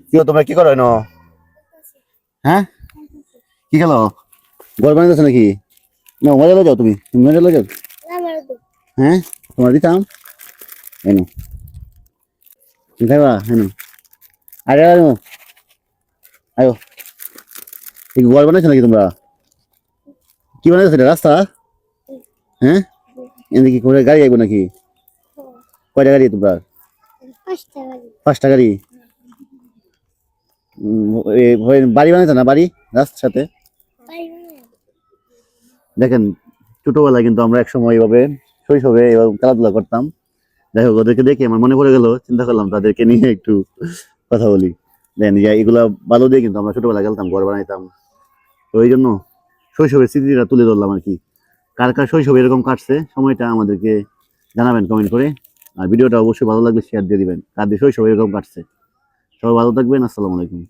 কি তোমরা কি করো এনো? হ্যাঁ, কি খেলো? ঘর বানাইতেছো নাকি? না মজা যাও তুমি মজা যাও। হ্যাঁ, তোমার দিতাম এনো তুমি খাইবা এনো। আরে আনো আয়ো। এই ঘর বানাইছো নাকি তোমরা? কি বানাইছো এটা রাস্তা? হ্যাঁ, এনে কি করে গাড়ি আইবো নাকি? কয়টা গাড়ি তোমরা? পাঁচটা গাড়ি। বাড়ি বানাইছো না বাড়ি রাস্তার সাথে? দেখেন ছোটবেলায় কিন্তু আমরা একসময় এইভাবে শৈশবে এভাবে খেলাধুলা করতাম। যাই হোক ওদেরকে দেখে আমার মনে পড়ে গেল, চিন্তা করলাম তাদেরকে নিয়ে একটু কথা বলি। দেন যে এগুলা বালু দিয়ে কিন্তু আমরা ছোটবেলায় খেলতাম, ঘর বানাইতাম। তো এই জন্য শৈশবের স্মৃতিটা তুলে ধরলাম আর কি। কার কার শৈশব এরকম কাটছে সময়টা আমাদেরকে জানাবেন কমেন্ট করে। আর ভিডিওটা অবশ্যই ভালো লাগলে শেয়ার দিয়ে দিবেন, কার দিয়ে শৈশব এরকম কাটছে। সবাই ভালো থাকবেন, আসসালামু আলাইকুম।